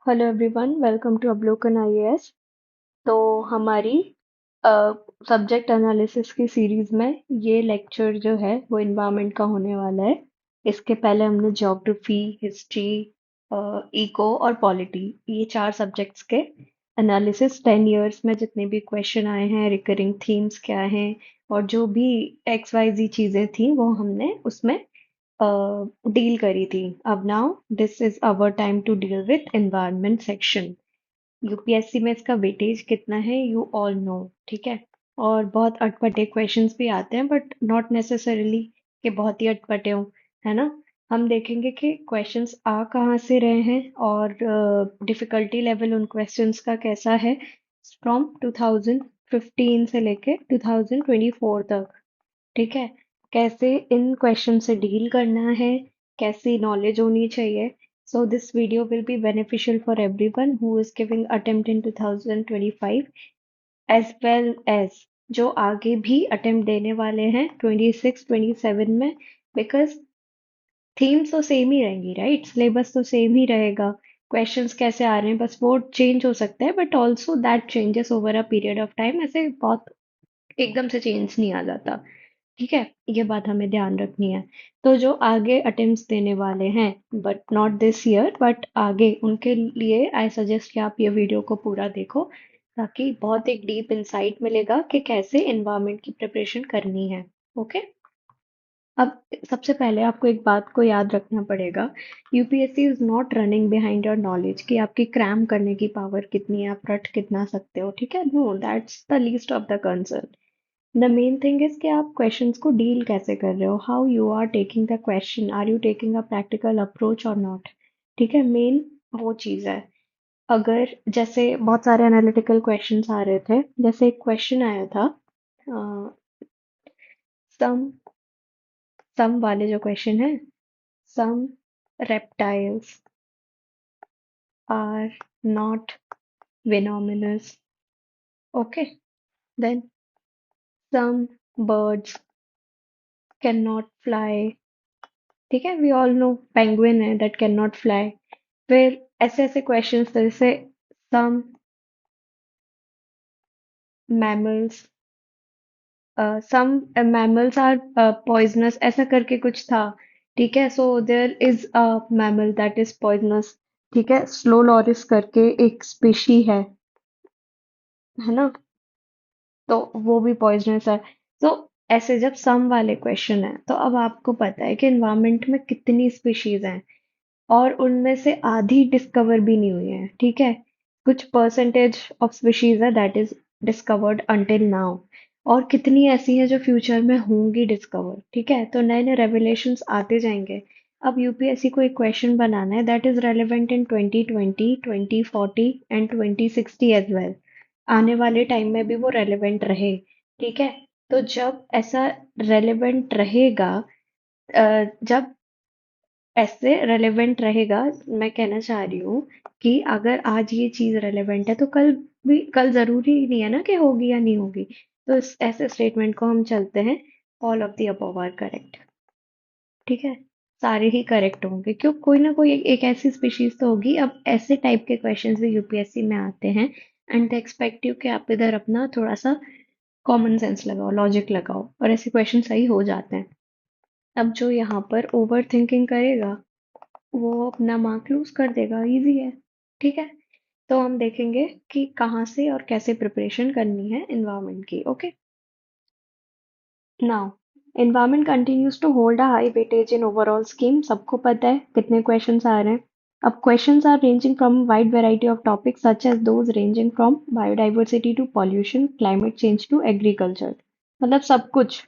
Hello everyone, welcome to अवलोकन IAS. तो हमारी सब्जेक्ट एनालिसिस की सीरीज में ये लेक्चर जो है वो इन्वायरमेंट का होने वाला है। इसके पहले हमने ज्योग्राफी, हिस्ट्री, इको और पॉलिटी, ये चार सब्जेक्ट्स के एनालिसिस 10 इयर्स में जितने भी क्वेश्चन आए हैं, रिकरिंग थीम्स क्या हैं और जो भी एक्स वाई जी चीजें थी वो हमने उसमें डील करी थी। अब now this is our time to deal with environment section. UPSC में इसका वेटेज कितना है यू ऑल नो, ठीक है। और बहुत अटपटे क्वेश्चंस भी आते हैं बट नॉट नेसेसरीली कि बहुत ही अटपटे हों, है ना। हम देखेंगे कि क्वेश्चंस आ कहाँ से रहे हैं और डिफिकल्टी लेवल उन क्वेश्चंस का कैसा है फ्रॉम 2015 से लेके 2024 तक, ठीक है। कैसे इन क्वेश्चन से डील करना है, कैसी नॉलेज होनी चाहिए। So this video will be beneficial for everyone who is giving attempt in 2025 as well as जो आगे भी अटेम्प्ट देने वाले हैं 26 27 में, बिकॉज थीम्स तो सेम ही रहेंगी, राइट। सिलेबस तो सेम ही रहेगा। क्वेश्चंस कैसे आ रहे हैं बस वो चेंज हो सकता है, but also that changes over a period of time. ऐसे बहुत एकदम से चेंज नहीं आ जाता, ठीक है। ये बात हमें ध्यान रखनी है। तो जो आगे अटेम्प्ट्स देने वाले हैं but not this year but आगे, उनके लिए आई सजेस्ट कि आप ये वीडियो को पूरा देखो, ताकि बहुत एक डीप इंसाइट मिलेगा कि कैसे एनवायरनमेंट की प्रिपरेशन करनी है। ओके। अब सबसे पहले आपको एक बात को याद रखना पड़ेगा। UPSC is not running behind your knowledge कि आपकी क्रैम करने की पावर कितनी है, आप रट कितना सकते हो, ठीक है। No, that's the least of the concern. The main thing is कि आप क्वेश्चंस को डील कैसे कर रहे हो, how you are taking the question, are you taking a practical approach और नॉट, ठीक है। मेन वो चीज है। अगर जैसे बहुत सारे एनालिटिकल क्वेश्चंस आ रहे थे, जैसे एक क्वेश्चन आया था सम सम वाले जो क्वेश्चन है, सम reptiles are not venomous, okay. Then some birds cannot fly, ठीक है। वी ऑल नो पेंगुइन है दैट कैन नॉट फ्लाई। फिर ऐसे ऐसे क्वेश्चंस जैसे some mammals some mammals are poisonous, ऐसा करके कुछ था, ठीक है। So there is a mammal that is poisonous, ठीक है। स्लो लॉरिस करके एक स्पीशी है ना, तो वो भी पॉइजनस है। तो ऐसे जब सम वाले क्वेश्चन है तो अब आपको पता है कि एनवायरनमेंट में कितनी स्पीशीज हैं और उनमें से आधी डिस्कवर भी नहीं हुई है, ठीक है। कुछ परसेंटेज ऑफ स्पीशीज है that is discovered until now, और कितनी ऐसी हैं जो फ्यूचर में होंगी डिस्कवर, ठीक है। तो नए नए रेवलेशंस आते जाएंगे। अब यूपीएससी को एक क्वेश्चन बनाना है that is relevant in 2020, 2040 and 2060 as well. आने वाले टाइम में भी वो रेलेवेंट रहे, ठीक है। तो जब ऐसा रेलेवेंट रहेगा, जब ऐसे रेलेवेंट रहेगा, मैं कहना चाह रही हूँ कि अगर आज ये चीज रेलेवेंट है तो कल भी, कल जरूरी नहीं है ना कि होगी या नहीं होगी। तो इस ऐसे स्टेटमेंट को हम चलते हैं all of the above are correct, ठीक है। सारे ही करेक्ट होंगे क्यों, कोई ना कोई एक ऐसी स्पीशीज तो होगी। अब ऐसे टाइप के क्वेश्चंस भी यूपीएससी में आते हैं एंड दे एक्सपेक्ट यू कि आप इधर अपना थोड़ा सा कॉमन सेंस लगाओ, लॉजिक लगाओ, और ऐसे क्वेश्चन सही हो जाते हैं। अब जो यहाँ पर ओवर थिंकिंग करेगा वो अपना मार्क लूज कर देगा, इजी है, ठीक है। तो हम देखेंगे कि कहाँ से और कैसे प्रिपरेशन करनी है एनवायरनमेंट की, okay. Now environment continues to hold a high weightage in overall scheme, सबको पता है कितने क्वेश्चंस आ रहे हैं। अब questions are ranging from wide variety of topics such as those ranging from biodiversity to pollution, climate change to agriculture. मतलब सब कुछ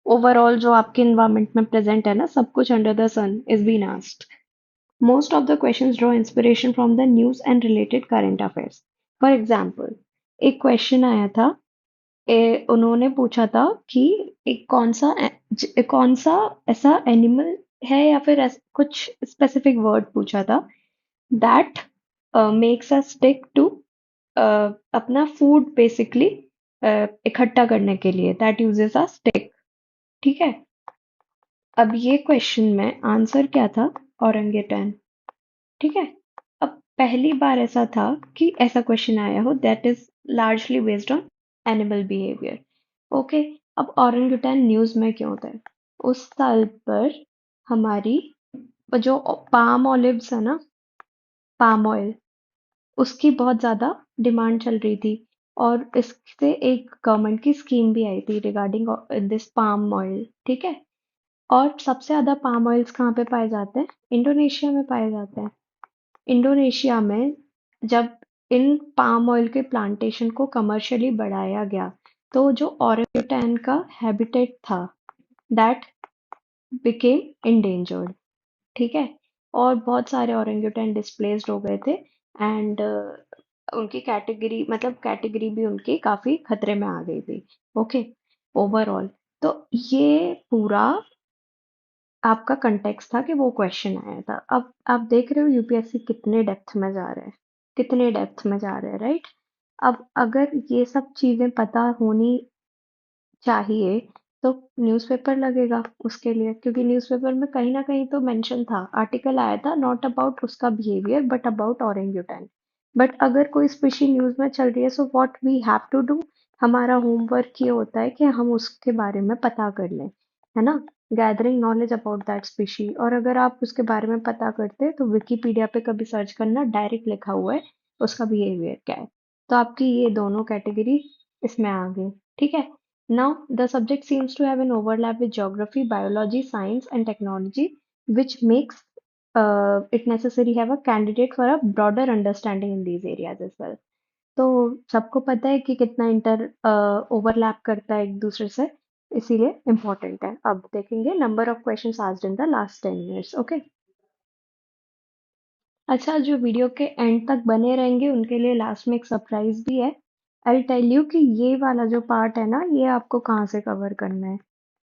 ओवरऑल जो आपके एनवायरनमेंट में प्रेजेंट है ना, सब कुछ under the sun is been asked. Most of the questions draw inspiration from the news and related current affairs. For example, एक क्वेश्चन आया था, उन्होंने पूछा था कि एक कौन सा ऐसा एनिमल है या फिर कुछ स्पेसिफिक वर्ड पूछा था that makes us stick to अपना फूड बेसिकली इकट्ठा करने के लिए, दैट यूजेस अ स्टिक, ठीक है। अब ये क्वेश्चन में आंसर क्या था, औरंगेटन, ठीक है। अब पहली बार ऐसा था कि ऐसा क्वेश्चन आया हो that is largely based on animal behaviour. Okay. अब ओरेंगुटन न्यूज में क्यों थे? उस साल पर हमारी जो पाम ऑलिव्स है ना, पाम ऑयल, उसकी बहुत ज्यादा डिमांड चल रही थी। और इससे एक गवर्नमेंट की स्कीम भी आई थी रिगार्डिंग दिस पाम ऑयल। ठीक है। और सबसे ज्यादा पाम ऑयल्स कहाँ पे पाए जाते हैं? इंडोनेशिया में पाए जाते हैं। इंडोनेशिया में जब इन पाम ऑयल के प्लांटेशन को कमर्शियली बढ़ाया गया, तो जो ओरेंगुटैन का हैबिटेट था दैट बिकेम endangered। ठीक है। और बहुत सारे ओरेंगुटैन डिस्प्लेस्ड हो गए थे। एंड उनकी कैटेगरी, मतलब कैटेगरी भी उनकी काफी खतरे में आ गई थी। ओके। ओवरऑल तो ये पूरा आपका कंटेक्स्ट था कि वो क्वेश्चन आया था। अब आप देख रहे हो यूपीएससी कितने डेप्थ में जा रहे हैं, कितने डेप्थ में जा रहे हैं, राइट? अब अगर ये सब चीजें पता होनी चाहिए तो न्यूज़पेपर लगेगा उसके लिए, क्योंकि न्यूज़पेपर में कहीं ना कहीं तो मेंशन था, आर्टिकल आया था, नॉट अबाउट उसका behaviour but about orangutan. But अगर कोई स्पीशी न्यूज़ में चल रही है, so what we have to do, हमारा होमवर्क ये होता है कि हम उसके बारे में पता कर लें, है ना? Gathering knowledge about that species. और अगर आप उसके बारे में पता करते हैं तो विकिपीडिया पे कभी सर्च करना, डायरेक्ट लिखा हुआ है उसका बिहेवियर क्या है। तो आपकी ये दोनों कैटेगरी इसमें आ गई। ठीक है। Now, the subject seems to have an overlap with geography, biology, science, and technology, which makes it necessary have a candidate for a broader understanding in these areas as well. तो सबको पता है कि कितना इंटर ओवरलैप करता है एक दूसरे से, इसीलिए इम्पोर्टेंट है। अब देखेंगे number of questions asked in the last 10 years। Okay. अच्छा, जो वीडियो के एंड तक बने रहेंगे उनके लिए लास्ट में एक सरप्राइज भी है। आई टेल यू कि ये वाला जो पार्ट है ना, ये आपको कहाँ से कवर करना है।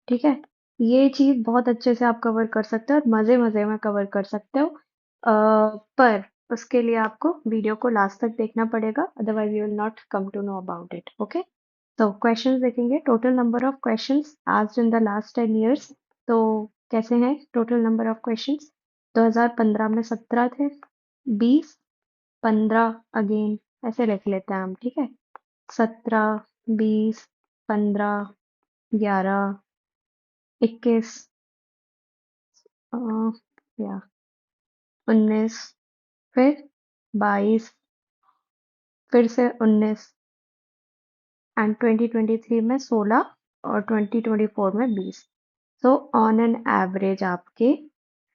ठीक है। ये चीज बहुत अच्छे से आप कवर कर सकते हो और मजे मजे में कवर कर सकते हो। पर उसके लिए आपको वीडियो को लास्ट तक देखना पड़ेगा, otherwise you will not come to know about it. Okay. तो क्वेश्चंस देखेंगे, total number of questions asked in the last 10 years। तो कैसे हैं टोटल नंबर ऑफ क्वेश्चंस? 2015 में 17 थे, 20, 15 अगेन, ऐसे लिख लेते हैं हम। ठीक है। 17, 20, 15, 11, 21, या 19, फिर 22, फिर से 19, एंड 2023 में 16, और 2024 में 20। सो ऑन एन एवरेज आपके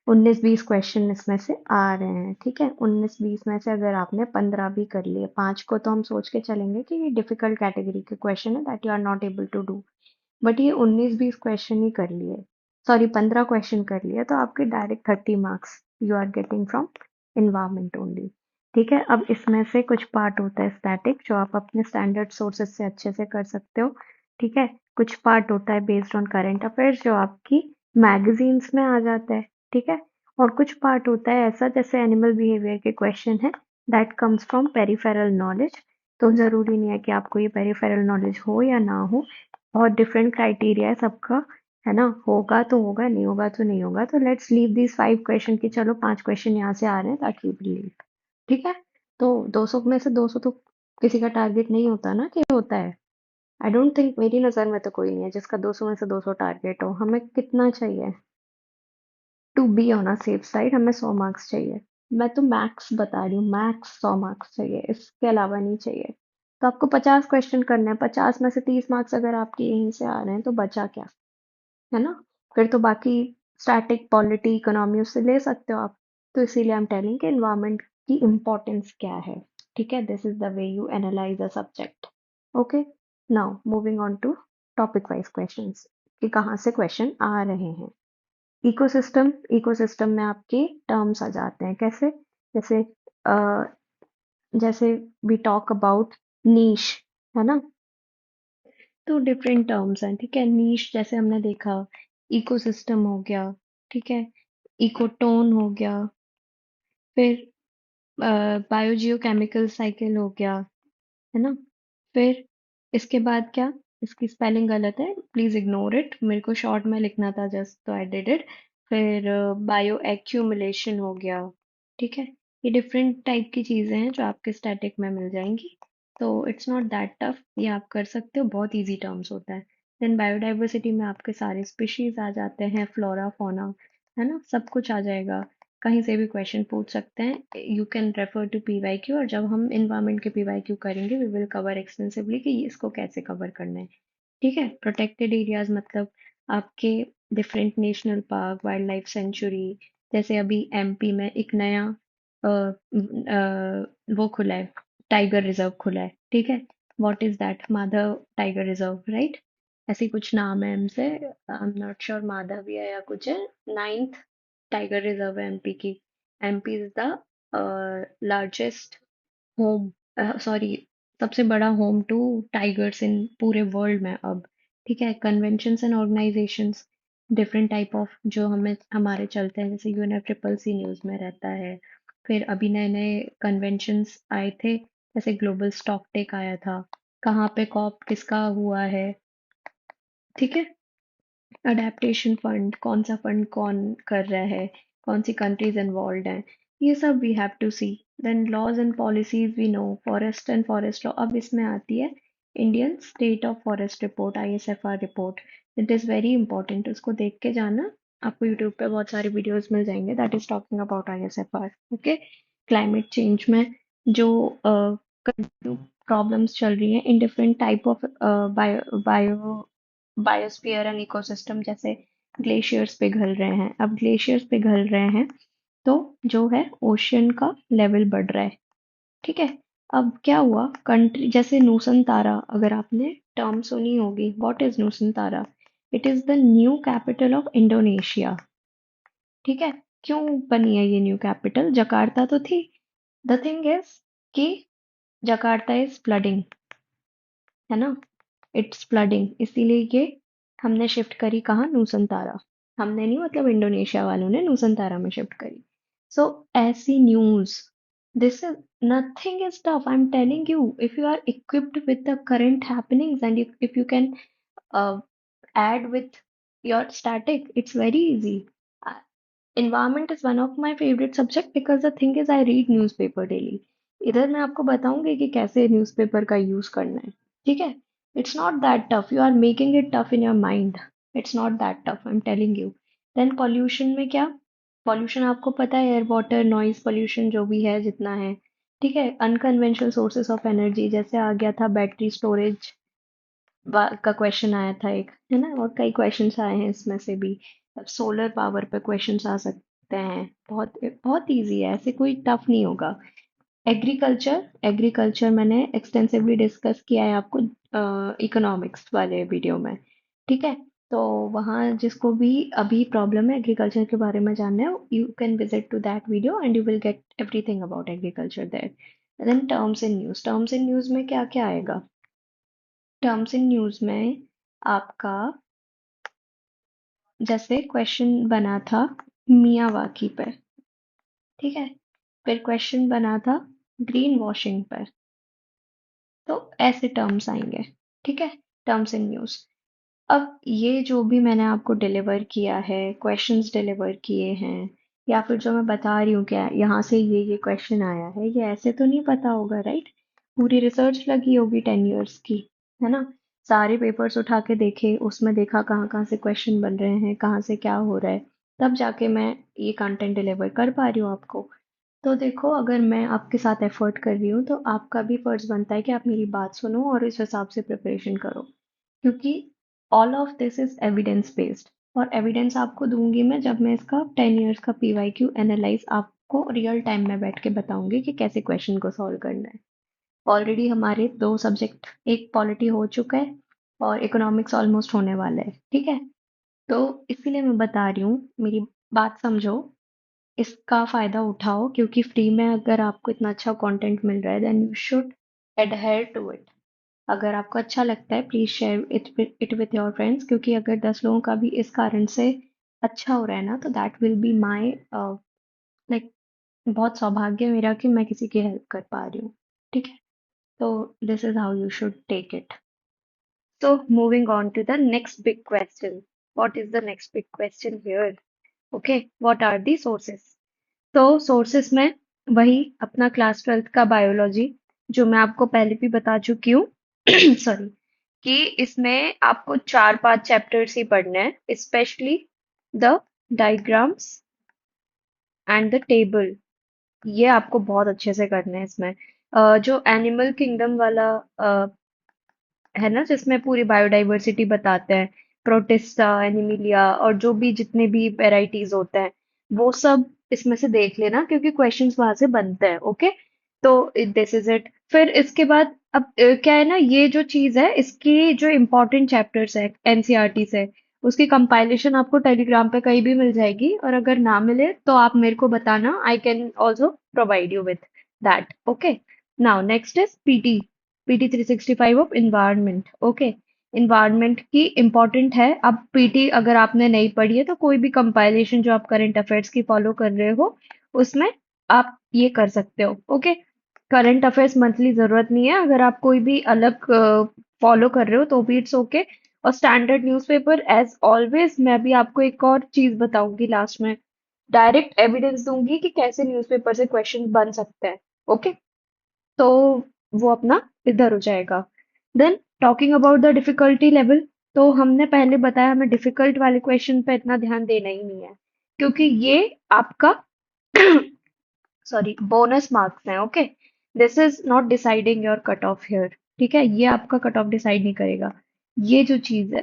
19-20 क्वेश्चन इसमें से आ रहे हैं। ठीक है। 19-20 में से अगर आपने 15 भी कर लिए, 5 को तो हम सोच के चलेंगे कि ये डिफिकल्ट कैटेगरी के क्वेश्चन है that you are not able to do. But ये 19-20 क्वेश्चन ही कर लिए, सॉरी 15 क्वेश्चन कर लिए, तो आपके direct 30 marks you are getting from environment only. ठीक है। अब इसमें से कुछ पार्ट होता है स्टैटिक, जो आप अपने स्टैंडर्ड सोर्सेज से अच्छे से कर सकते हो। ठीक है। कुछ पार्ट होता है बेस्ड ऑन करंट अफेयर्स, जो आपकी मैगजीन्स में आ जाता है। ठीक है। और कुछ पार्ट होता है ऐसा, जैसे एनिमल बिहेवियर के क्वेश्चन है, that comes from peripheral knowledge. तो जरूरी नहीं है कि आपको ये पेरिफेरल नॉलेज हो या ना हो, बहुत डिफरेंट क्राइटेरिया है सबका, है ना? होगा तो होगा, नहीं होगा तो नहीं होगा। तो लेट्स लीव दिस 5 क्वेश्चन की, चलो 5 क्वेश्चन यहाँ से आ रहे हैं ताकि यू लीव। ठीक है। तो 200 में से 200 तो किसी का टारगेट नहीं होता ना, कि होता है? आई डोंट थिंक, मेरी नजर में तो कोई नहीं है जिसका 200 में से 200 टारगेट हो। हमें कितना चाहिए to be on a safe side? हमें 100 marks चाहिए। मैं तो मैक्स बता रही हूँ, मैक्स 100 marks चाहिए, इसके अलावा नहीं चाहिए। तो आपको 50 क्वेश्चन करने हैं, 50 में से 30 marks अगर आपके यहीं से आ रहे हैं तो बचा क्या? है ना? फिर तो बाकी स्टैटिक, पॉलिटी, इकोनॉमी उससे ले सकते हो आप। तो इसीलिए आई एम टेलिंग कि एनवायरनमेंट की इम्पोर्टेंस क्या है। ठीक है। This is the way you analyse a subject. Okay. Now moving on to topic wise questions, कि कहाँ से क्वेश्चन आ रहे हैं। इकोसिस्टम, इकोसिस्टम में आपके टर्म्स आ जाते हैं कैसे? जैसे अ, जैसे वी टॉक अबाउट नीश, है ना? तो डिफरेंट टर्म्स हैं। ठीक है। नीश जैसे हमने देखा, इकोसिस्टम हो गया। ठीक है। इकोटोन हो गया। फिर बायोजियोकेमिकल साइकिल हो गया, है ना? फिर इसके बाद क्या? इसकी स्पेलिंग गलत है, प्लीज इग्नोर इट, मेरे को शॉर्ट में लिखना था जस्ट, तो आई डिड इट। फिर बायो एक्यूमुलेशन हो गया। ठीक है। ये डिफरेंट टाइप की चीजें हैं जो आपके स्टैटिक में मिल जाएंगी। तो इट्स नॉट दैट टफ, ये आप कर सकते हो, बहुत इजी टर्म्स होता है। देन बायोडाइवर्सिटी में आपके सारे स्पीशीज आ जाते हैं, फ्लोरा फोना, है ना, सब कुछ आ जाएगा। कहीं से भी क्वेश्चन पूछ सकते हैं, you can refer to PYQ, और जब हम इन्वायरमेंट के पीवाईक्यू करेंगे वी विल कवर एक्सटेंसिवली कि इसको कैसे कवर करना है। ठीक है, प्रोटेक्टेड एरियाज मतलब आपके different national park, wild life sanctuary, जैसे अभी एमपी में एक नया वो खुला है, टाइगर रिजर्व खुला है। ठीक है, what is that, Madhav tiger reserve, right? ऐसी कुछ नाम है हमसे, I am not sure, Madhav या कुछ है। नाइन्थ टाइगर रिजर्व है एमपी की। MP is the largest home, sorry, सबसे बड़ा होम टू टाइगर्स इन पूरे वर्ल्ड में अब। ठीक है, conventions and organisations, different type of जो हमें हमारे चलते हैं, जैसे यूएनएफसीसीसी न्यूज़ में रहता है। फिर अभी नए नए कन्वेंशंस आए थे, जैसे ग्लोबल स्टॉक टेक आया था, कहाँ पे कॉप किसका हुआ है। ठीक है, अडेप्टेशन फंड, कौन सा फंड कौन कर रहा है, कौन सी कंट्रीज इन्वॉल्व हैं, ये सब we have to see. Then laws and policies we know, forest and forest law, अब इसमें आती है Indian state of forest report, ISFR report. It is very important, उसको देख के जाना। आपको यूट्यूब पे बहुत सारे वीडियोस मिल जाएंगे that is talking about ISFR. Okay, climate change में जो प्रॉब्लम्स चल रही हैं in different type of bio biosphere and ecosystem, जैसे ग्लेशियर्स पिघल रहे हैं, अब ग्लेशियर्स पिघल रहे हैं तो जो है ओशियन का लेवल बढ़ रहा है। ठीक है, अब क्या हुआ, कंट्री जैसे नूसन तारा, अगर आपने टर्म सुनी होगी, what is Nusantara, it is the new capital of Indonesia. ठीक है, क्यों बनी है ये न्यू कैपिटल, जकार्ता तो थी। द थिंग इज कि जकार्ता इज फ्लडिंग, है ना, इट्स फ्लडिंग, इसीलिए ये हमने शिफ्ट करी कहाँ, नूसन तारा। हमने नहीं, मतलब इंडोनेशिया वालों ने नूसन तारा में शिफ्ट करी। सो ऐसी news, this is, nothing is tough, I am telling you, if you are equipped with the current happenings and if you can add with your static, it's very easy. Environment is one of my favorite subject because the thing is I read newspaper daily. इधर मैं आपको बताऊंगी कि कैसे newspaper का use करना है। ठीक है, it's not that tough, you are making it tough in your mind. It's not that tough, I am telling you. Then pollution में क्या, पॉल्यूशन आपको पता है, एयर वाटर नॉइज पॉल्यूशन जो भी है जितना है। ठीक है, अनकन्वेंशनल सोर्सेस ऑफ एनर्जी, जैसे आ गया था बैटरी स्टोरेज का क्वेश्चन आया था एक, है ना, और कई क्वेश्चंस आए हैं इसमें से भी। अब सोलर पावर पे क्वेश्चंस आ सकते हैं, बहुत बहुत इजी है, ऐसे कोई टफ नहीं होगा। एग्रीकल्चर, एग्रीकल्चर मैंने एक्सटेंसिवली डिस्कस किया है आपको इकोनॉमिक्स वाले वीडियो में। ठीक है, तो वहाँ जिसको भी अभी प्रॉब्लम है एग्रीकल्चर के बारे में जानना है, you can visit to that video and you will get everything about agriculture there. Then terms in news, terms in news में क्या क्या आएगा, टर्म्स इन न्यूज़ में आपका, जैसे क्वेश्चन बना था मियावाकी पर। ठीक है, फिर क्वेश्चन बना था ग्रीन वॉशिंग पर, तो ऐसे टर्म्स आएंगे। ठीक है, टर्म्स इन न्यूज़। अब ये जो भी मैंने आपको डिलीवर किया है, क्वेश्चंस डिलीवर किए हैं, या फिर जो मैं बता रही हूँ क्या यहाँ से ये क्वेश्चन आया है, ये ऐसे तो नहीं पता होगा, राइट? पूरी रिसर्च लगी होगी 10 years की, है ना, सारे पेपर्स उठा के देखे, उसमें देखा कहाँ कहाँ से क्वेश्चन बन रहे हैं, कहाँ से क्या हो रहा है, तब जाके मैं ये कंटेंट डिलीवर कर पा रही हूँ आपको। तो देखो, अगर मैं आपके साथ एफर्ट कर रही हूँ तो आपका भी फर्ज बनता है कि आप मेरी बात सुनो और इस हिसाब से प्रिपरेशन करो, क्योंकि all of this is evidence based. और एविडेंस आपको दूंगी मैं जब मैं इसका 10 years का पीवाईक्यू एनालाइज आपको रियल टाइम में बैठ के बताऊंगी कि कैसे क्वेश्चन को सॉल्व करना है। ऑलरेडी हमारे दो सब्जेक्ट, एक पॉलिटी हो चुका है और इकोनॉमिक्स ऑलमोस्ट होने वाला है। ठीक है, तो इसीलिए मैं बता रही हूँ, मेरी बात समझो, इसका फायदा उठाओ, क्योंकि फ्री में अगर आपको इतना अच्छा कंटेंट मिल रहा है then you should adhere to it. अगर आपको अच्छा लगता है please share it with your friends, क्योंकि अगर 10 लोगों का भी इस कारण से अच्छा हो रहा है ना, तो that will be my like, बहुत सौभाग्य मेरा कि मैं किसी की हेल्प कर पा रही हूँ। ठीक है, तो this is how you should take it. So moving on to the next big question. What is the next big question here? Okay, what are the sources? तो सोर्सेस में वही अपना क्लास 12th का बायोलॉजी, जो मैं आपको पहले भी बता चुकी हूँ। सॉरी। कि इसमें आपको 4-5 चैप्टर्स ही पढ़ने हैं, specially the diagrams and the table. ये आपको बहुत अच्छे से करना है इसमें। जो एनिमल किंगडम वाला है ना, जिसमें पूरी बायोडाइवर्सिटी बताते हैं, प्रोटिस्टा, एनिमिलिया और जो भी जितने भी वेराइटीज होते हैं, वो सब इसमें से देख लेना, क्योंकि क्वेश्चंस वहां से बनते हैं। ओके। तो दिस इज इट। फिर इसके बाद अब क्या है ना, ये जो चीज है, इसकी जो इम्पोर्टेंट चैप्टर्स है एनसीईआरटी से, उसकी कंपाइलेशन आपको टेलीग्राम पे कहीं भी मिल जाएगी, और अगर ना मिले तो आप मेरे को बताना, I can also provide you with that. Okay. Now next is PT. PT 365 of environment. Okay. Environment की इम्पोर्टेंट है। अब पीटी अगर आपने नहीं पढ़ी है, तो कोई भी कंपाइलेशन जो आप करंट अफेयर्स की फॉलो कर रहे हो, उसमें आप ये कर सकते हो। ओके। करंट अफेयर्स मंथली जरूरत नहीं है, अगर आप कोई भी अलग फॉलो कर रहे हो तो भी इट्स ओके। और स्टैंडर्ड न्यूज़पेपर एज ऑलवेज। मैं भी आपको एक और चीज बताऊंगी लास्ट में, डायरेक्ट एविडेंस दूंगी कि कैसे न्यूज़पेपर से क्वेश्चन बन सकते हैं। ओके। तो वो अपना इधर हो जाएगा। Then talking about the difficulty level, तो हमने पहले बताया हमें डिफिकल्ट वाले क्वेश्चन पे इतना ध्यान देना ही नहीं है, क्योंकि ये आपका सॉरी बोनस मार्क्स हैं। Okay. This is not deciding your cut off here. ठीक है, ये आपका कट ऑफ डिसाइड नहीं करेगा। ये जो चीज है,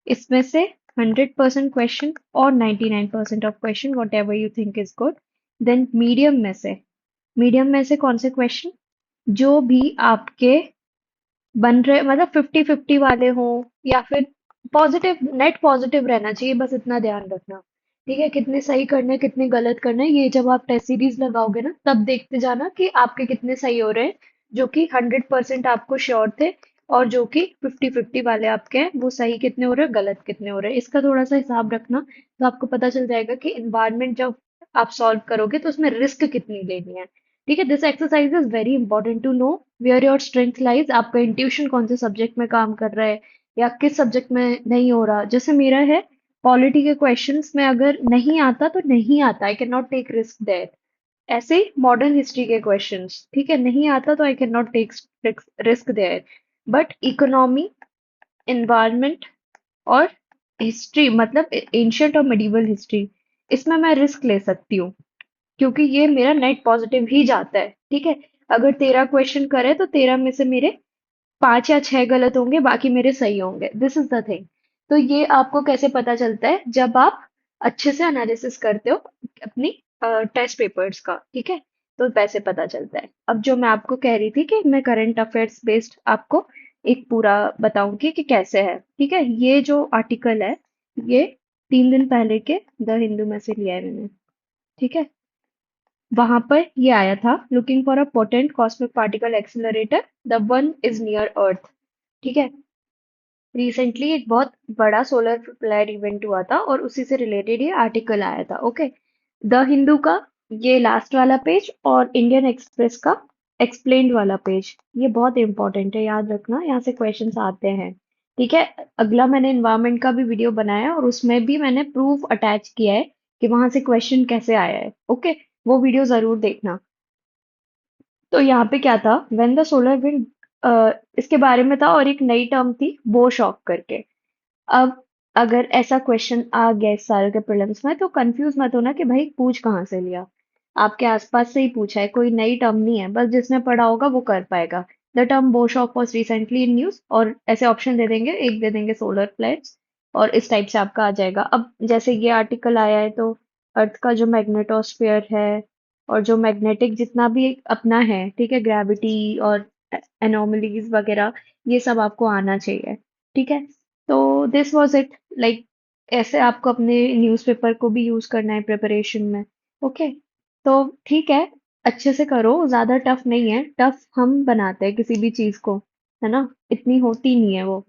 इसमें से 100% क्वेश्चन और 99% of question whatever you think is good. Then medium में से कौन से क्वेश्चन जो भी आपके बन रहे, मतलब 50-50 वाले हों, या फिर पॉजिटिव, नेट पॉजिटिव रहना चाहिए, बस इतना ध्यान रखना। ठीक है, कितने सही करने हैं, कितने गलत करने हैं, ये जब आप टेस्ट सीरीज लगाओगे ना, तब देखते जाना कि आपके कितने सही हो रहे हैं, जो कि 100% आपको श्योर थे, और जो कि 50-50 वाले आपके हैं, वो सही कितने हो रहे हैं, गलत कितने हो रहे हैं। इसका थोड़ा सा हिसाब रखना, तो आपको पता चल जाएगा कि इन्वायरमेंट जब आप सॉल्व करोगे तो उसमें रिस्क कितनी लेनी है। ठीक है, this exercise is very important to know where your strength lies. आपका इंट्यूशन कौन से सब्जेक्ट में काम कर रहा है, या किस सब्जेक्ट में नहीं हो रहा। जैसे मेरा है, पॉलिटी के क्वेश्चंस में अगर नहीं आता तो नहीं आता, I can not take risk there. ऐसे ही मॉडर्न हिस्ट्री के क्वेश्चंस, ठीक है, नहीं आता तो I can not take risk there. But economy, environment और हिस्ट्री, मतलब एंशियंट और मिडिवल हिस्ट्री, इसमें मैं रिस्क ले सकती हूँ, क्योंकि ये मेरा नेट पॉजिटिव ही जाता है। ठीक है, अगर 13 क्वेश्चन करे तो 13 में से मेरे 5 या 6 गलत होंगे, बाकी मेरे सही होंगे। This is the thing. तो ये आपको कैसे पता चलता है, जब आप अच्छे से एनालिसिस करते हो अपनी टेस्ट पेपर्स का। ठीक है, तो वैसे पता चलता है। अब जो मैं आपको कह रही थी कि मैं करंट अफेयर्स बेस्ड आपको एक पूरा बताऊंगी कि कैसे है। ठीक है, ये जो आर्टिकल है, ये 3 दिन पहले के द हिंदू में से लिया है मैंने। ठीक है, वहां पर ये आया था, looking for a potent cosmic particle accelerator, the one is near अर्थ। ठीक है, रिसेंटली एक बहुत बड़ा सोलर फ्लेयर इवेंट हुआ था, और उसी से रिलेटेड ये आर्टिकल आया था। ओके। द हिंदू का ये लास्ट वाला पेज, और इंडियन एक्सप्रेस का एक्सप्लेन्ड वाला पेज, ये बहुत इंपॉर्टेंट है, याद रखना, यहाँ से क्वेश्चंस आते हैं। ठीक है, अगला मैंने इन्वायरमेंट का भी वीडियो बनाया है, और उसमें भी मैंने प्रूफ अटैच किया है कि वहां से क्वेश्चन कैसे आया है। ओके, वो वीडियो जरूर देखना। तो यहाँ पे क्या था, व्हेन द सोलर विंड, इसके बारे में था, और एक नई टर्म थी बो शॉक करके। अब अगर ऐसा क्वेश्चन आ गया इस साल के प्रीलिम्स में, तो कंफ्यूज मत होना कि भाई पूछ कहाँ से लिया। आपके आसपास से ही पूछा है, कोई नई टर्म नहीं है, बस जिसने पढ़ा होगा वो कर पाएगा। द टर्म बो shock was recently in news, और ऐसे ऑप्शन दे देंगे, एक दे देंगे सोलर फ्लेयर्स, और इस टाइप से आपका आ जाएगा। अब जैसे ये आर्टिकल आया है, तो अर्थ का जो मैग्नेटोस्फेयर है, और जो मैग्नेटिक जितना भी अपना है, ठीक है, ग्रेविटी और एनोमलीज वगैरह, ये सब आपको आना चाहिए। ठीक है, तो दिस वाज इट। लाइक ऐसे आपको अपने न्यूज़पेपर को भी यूज करना है प्रिपरेशन में। ओके। तो ठीक है, अच्छे से करो, ज्यादा टफ नहीं है। टफ हम बनाते हैं किसी भी चीज को, है ना, इतनी होती नहीं है वो,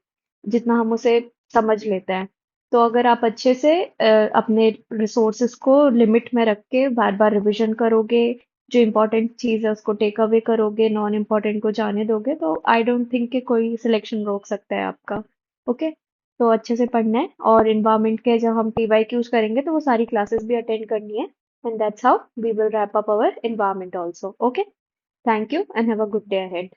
जितना हम उसे समझ लेते हैं। तो अगर आप अच्छे से अपने रिसोर्सेस को लिमिट में रख के बार बार रिवीजन करोगे, जो इम्पोर्टेंट चीज है उसको टेक अवे करोगे, नॉन इम्पोर्टेंट को जाने दोगे, तो आई डोंट थिंक कि कोई सिलेक्शन रोक सकता है आपका। ओके। तो अच्छे से पढ़ना है, और इन्वायरमेंट के जब हम पीवाईक्यूज करेंगे तो वो सारी क्लासेस भी अटेंड करनी है। And that's how we will wrap up our environment also. Okay. Thank you and have a good day ahead.